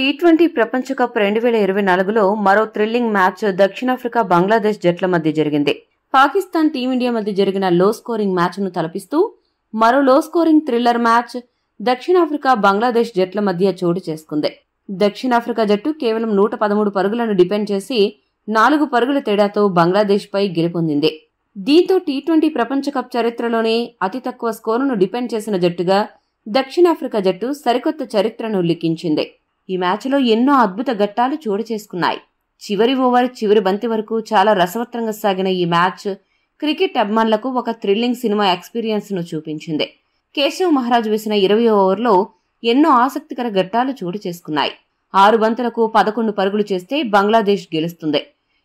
T20 ప్రపంచ cup 2024లో మరో thrilling match దక్షిణాఫ్రికా బంగ్లాదేశ్ జట్ల మధ్య జరిగింది. పాకిస్తాన్ టీమిండియా మధ్య జరిగిన లో స్కోరింగ్ మ్యాచ్ను తలపిస్తూ మరో లో స్కోరింగ్ థ్రిల్లర్ మ్యాచ్ దక్షిణాఫ్రికా బంగ్లాదేశ్ జట్ల మధ్య చోటు చేసుకుంది. దక్షిణాఫ్రికా జట్టు కేవలం 113 పరుగులను డిపెండ్ చేసి 4 పరుగుల తేడాతో బంగ్లాదేశ్పై గెలుపొందింది. దీంతో టీ20 ప్రపంచ కప్ చరిత్రలోనే అతి తక్కువ స్కోరును డిపెండ్ చేసిన జట్టుగా దక్షిణాఫ్రికా జట్టు సరికొత్త చరిత్రను లిఖించింది. ఈ మ్యాచ్లో ఎన్నో అద్భుత ఘట్టాలు చోటు చేసుకున్నాయి. చివరి ఓవర్ చివరి బంతి వరకు చాలా రసవత్రంగా సాగిన ఈ మ్యాచ్ క్రికెట్ అభిమానులకు ఒక థ్రిల్లింగ్ సినిమా ఎక్స్పీరియన్స్ ను చూపించింది. కేశవ్ మహారాజ్ వేసిన 20వ ఓవర్లో ఎన్నో ఆసక్తికర ఘట్టాలు చోటు చేసుకున్నాయి. 6 బంతులకు 11 పరుగులు చేస్తే బంగ్లాదేశ్ గెలుస్తుంది.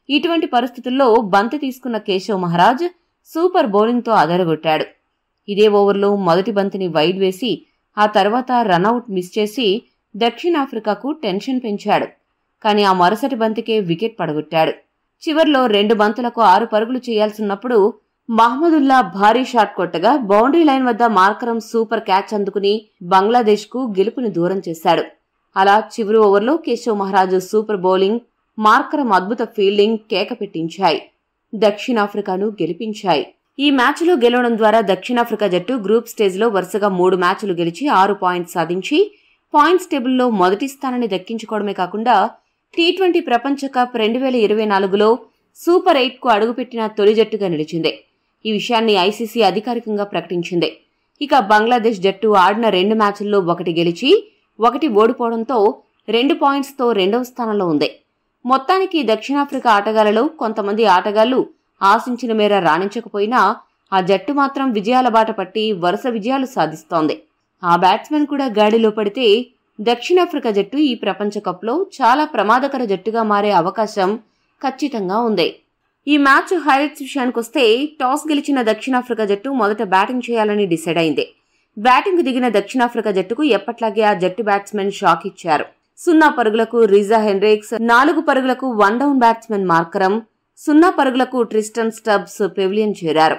ఇటువంటి పరిస్థితుల్లో బంతి తీసుకున్న కేశవ్ మహారాజ్ సూపర్ బౌలింగ్తో అదరగొట్టాడు. ఇదే ఓవర్లో మొదటి బంతిని వైడ్ వేసి ఆ తర్వాత రనౌట్ మిస్ చేసి దక్షిణాఫ్రికాకు టెన్షన్ పెంచాడు. కానీ ఆ మరుసటి బంతికే వికెట్ పడగొట్టాడు. చివర్లో 2 బంతులకు 6 పరుగులు చేయాల్సినప్పుడు మహ్మదుల్లా భారీ షాట్ కొట్టగా బౌండరీ లైన్ వద్ద మార్కరం సూపర్ క్యాచ్ అందుకుని బంగ్లాదేశ్కు గెలుపుని దూరం చేశాడు. అలా చివరి ఓవర్లో Keshav Maharaj super bowling, Markram అద్భుత ఫీల్డింగ్ కేక పెట్టించాయి. దక్షిణాఫ్రికాను గెలిపించాయి. ఈ మ్యాచ్లో గెలవడం ద్వారా దక్షిణాఫ్రికా జట్టు గ్రూప్ స్టేజ్లో వరుసగా 3 మ్యాచ్లు గెలిచి 6 పాయింట్స్ సాధించి పాయింట్స్ టేబుల్లో మొదటి స్థానాన్ని దక్కించుకోవడమే కాకుండా టీ20 ప్రపంచ కప్ 2024లో సూపర్ 8కు అడుగుపెట్టిన తొలి జట్టుగా నిలిచింది. ఈ విషయాన్ని ఐసీసీ అధికారికంగా ప్రకటించింది. ఇక బంగ్లాదేశ్ జట్టు ఆడిన 2 మ్యాచ్ల్లో 1 గెలిచి 1 ఓడిపోవడంతో 2 పాయింట్స్తో 2వ స్థానంలో ఉంది. మొత్తానికి దక్షిణాఫ్రికా ఆటగాళ్లలో కొంతమంది ఆటగాళ్లు ఆశించిన మేర రాణించకపోయినా ఆ జట్టు మాత్రం విజయాల బాట పట్టి వరుస విజయాలు సాధిస్తోంది. ఆ బ్యాట్స్మెన్ కూడా గాడిలో పడితే దక్షిణాఫ్రికా జట్టు ఈ ప్రపంచ కప్లో చాలా ప్రమాదకర జట్టుగా మారే అవకాశం ఖచ్చితంగా ఉంది. ఈ మ్యాచ్ హైలైట్స్ విషయానికొస్తే టాస్ గెలిచిన దక్షిణాఫ్రికా జట్టు మొదట బ్యాటింగ్ చేయాలని డిసైడ్ అయింది. బ్యాటింగ్ దిగిన దక్షిణాఫ్రికా జట్టుకు ఎప్పట్లాగే ఆ జట్టు బ్యాట్స్మెన్ షాక్ ఇచ్చారు. 0 పరుగులకు రీజా హెన్రిక్స్, 4 పరుగులకు 1 డౌన్ బ్యాట్స్మెన్ మార్కరం, 0 పరుగులకు ట్రిస్టన్ స్టబ్స్ పెవిలియన్ చేరారు.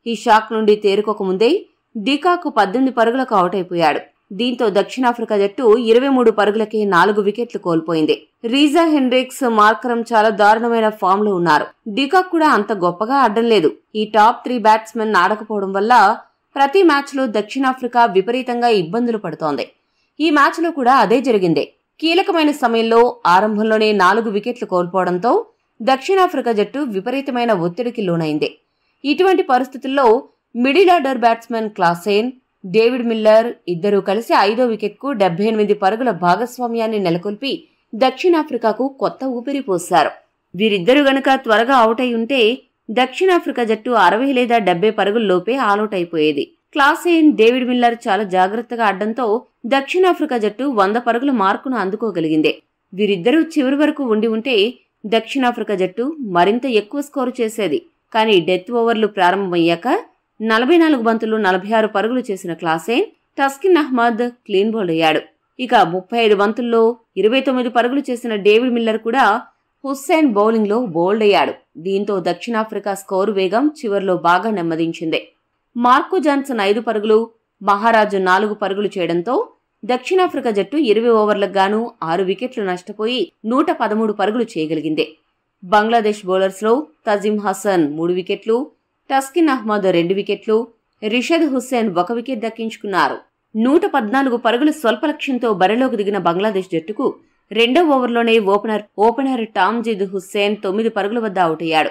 ఈ షాక్ నుండి తేరుకోకముందే డికాక్ 18 పరుగులకు అవుట్ అయిపోయాడు. దీంతో దక్షిణాఫ్రికా జట్టు 23 పరుగులకే 4 వికెట్లు కోల్పోయింది. రీజా హెన్రిక్స్, మార్కరం చాలా దారుణమైన ఫామ్ లో ఉన్నారు. డికాక్ కూడా అంత గొప్పగా ఆడడం లేదు. ఈ టాప్ 3 బ్యాట్స్మెన్ ఆడకపోవడం వల్ల ప్రతి మ్యాచ్లో దక్షిణాఫ్రికా విపరీతంగా ఇబ్బందులు పడుతోంది. ఈ మ్యాచ్లో కూడా అదే జరిగింది. కీలకమైన సమయంలో ఆరంభంలోనే 4 వికెట్లు కోల్పోవడంతో దక్షిణాఫ్రికా జట్టు విపరీతమైన ఒత్తిడికి లోనైంది. ఇటువంటి పరిస్థితుల్లో middle order batsmen Klaasen, David Miller ఇద్దరూ కలిసి 5వ వికెట్కు 78 పరుగుల భాగస్వామ్యాన్ని నెలకొల్పి దక్షిణాఫ్రికాకు కొత్త ఊపిరి పోశారు. వీరిద్దరూ గనుక త్వరగా అవుట్ అయి ఉంటే దక్షిణాఫ్రికా జట్టు 60 లేదా 70 పరుగుల్లోపే ఆలౌట్ అయిపోయేది. క్లాసెన్, డేవిడ్ మిల్లర్ చాలా జాగ్రత్తగా ఆడడంతో దక్షిణాఫ్రికా జట్టు 100 పరుగుల మార్కును అందుకోగలిగింది. వీరిద్దరూ చివరి వరకు ఉండి ఉంటే దక్షిణాఫ్రికా జట్టు మరింత ఎక్కువ స్కోరు చేసేది. కానీ డెత్ ఓవర్లు ప్రారంభమయ్యాక 44 బంతులు 46 పరుగులు చేసిన Klaasen, Taskin Ahmed clean bowled అయ్యాడు. ఇక 35 బంతుల్లో 29 పరుగులు చేసిన డేవిడ్ మిల్లర్ కూడా హుస్సేన్ బౌలింగ్ లో బౌల్డ్ అయ్యాడు. దీంతో దక్షిణాఫ్రికా స్కోరు వేగం చివర్లో బాగా నెమ్మదించింది. మార్కో జాన్సన్ 5 పరుగులు, మహారాజు 4 పరుగులు చేయడంతో దక్షిణాఫ్రికా జట్టు 20 ఓవర్లకు గాను 6 వికెట్లు నష్టపోయి 113 పరుగులు చేయగలిగింది. బంగ్లాదేశ్ బౌలర్స్ లో తజీమ్ హసన్ 3 వికెట్లు, టస్కిన్ అహ్మద్ 2 వికెట్లు, రిషద్ హుస్సేన్ 1 వికెట్ దక్కించుకున్నారు. 114 పరుగుల స్వల్ప లక్ష్యంతో బరిలోకి దిగిన బంగ్లాదేశ్ జట్టుకు 2వ ఓవర్లోనే ఓపెనర్ టామ్జిద్ హుస్సేన్ 9 పరుగుల వద్ద అవుట్ అయ్యాడు.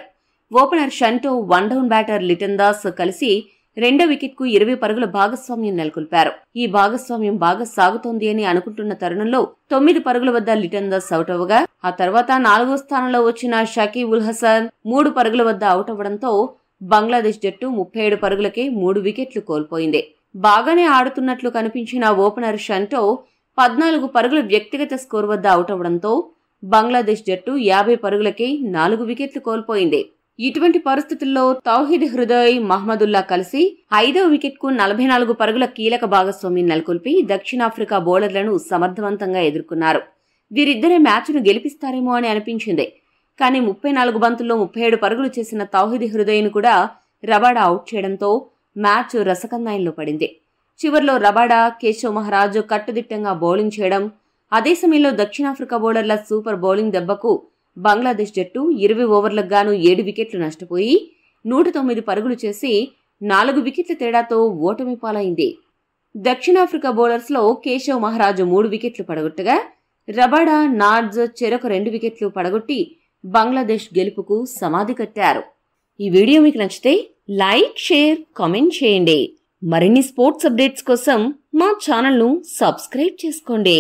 Opener షంటో, 1 down batter Liton Das కలిసి 2వ వికెట్కు 20 పరుగుల భాగస్వామ్యం నెలకొల్పారు. ఈ భాగస్వామ్యం బాగా సాగుతోంది అని అనుకుంటున్న తరుణంలో 9 పరుగుల వద్ద లిటన్ దాస్ అవుట్ అవ్వగా ఆ తర్వాత 4వ స్థానంలో వచ్చిన షకీబ్ ఉల్ హసన్ 3 పరుగుల వద్ద అవుట్ అవ్వడంతో బంగ్లాదేశ్ జట్టు 37 పరుగులకే 3 వికెట్లు కోల్పోయింది. బాగానే ఆడుతున్నట్లు కనిపించిన ఓపెనర్ షంటో 14 పరుగుల వ్యక్తిగత స్కోర్ వద్ద అవుట్ అవ్వడంతో బంగ్లాదేశ్ జట్టు 50 పరుగులకే 4 వికెట్లు కోల్పోయింది. ఇటువంటి పరిస్థితుల్లో తౌహిద్ హృదయ్, మహ్మదుల్లా కలిసి 5వ వికెట్కు 44 పరుగుల కీలక భాగస్వామ్యం నెలకొల్పి దక్షిణాఫ్రికా బౌలర్లను సమర్థవంతంగా ఎదుర్కొన్నారు. వీరిద్దరే మ్యాచ్ను గెలిపిస్తారేమో అని అనిపించింది. కానీ 34 బంతుల్లో 37 పరుగులు చేసిన తౌహిద్ హృదయ్ను కూడా రబాడా అవుట్ చేయడంతో మ్యాచ్ రసకందాయంలో పడింది. చివర్లో రబాడా, కేశవ్ మహారాజ్ కట్టుదిట్టంగా బౌలింగ్ చేయడం, అదే సమయంలో దక్షిణాఫ్రికా బౌలర్ల సూపర్ బౌలింగ్ దెబ్బకు బంగ్లాదేశ్ జట్టు 20 ఓవర్లకు గాను 7 వికెట్లు నష్టపోయి 109 పరుగులు చేసి 4 వికెట్ల తేడాతో ఓటమి పాలైంది. దక్షిణాఫ్రికా బౌలర్స్లో కేశవ్ మహారాజ్ 3 వికెట్లు పడగొట్టగా రబాడా, నార్జ్ చెరొక 2 వికెట్లు పడగొట్టి బంగ్లాదేశ్ గెలుపుకు సమాధి కట్టారు. ఈ వీడియో మీకు నచ్చితే లైక్, షేర్, కామెంట్ చేయండి. మరిన్ని స్పోర్ట్స్ అప్డేట్స్ కోసం మా ఛానల్ను సబ్స్క్రైబ్ చేసుకోండి.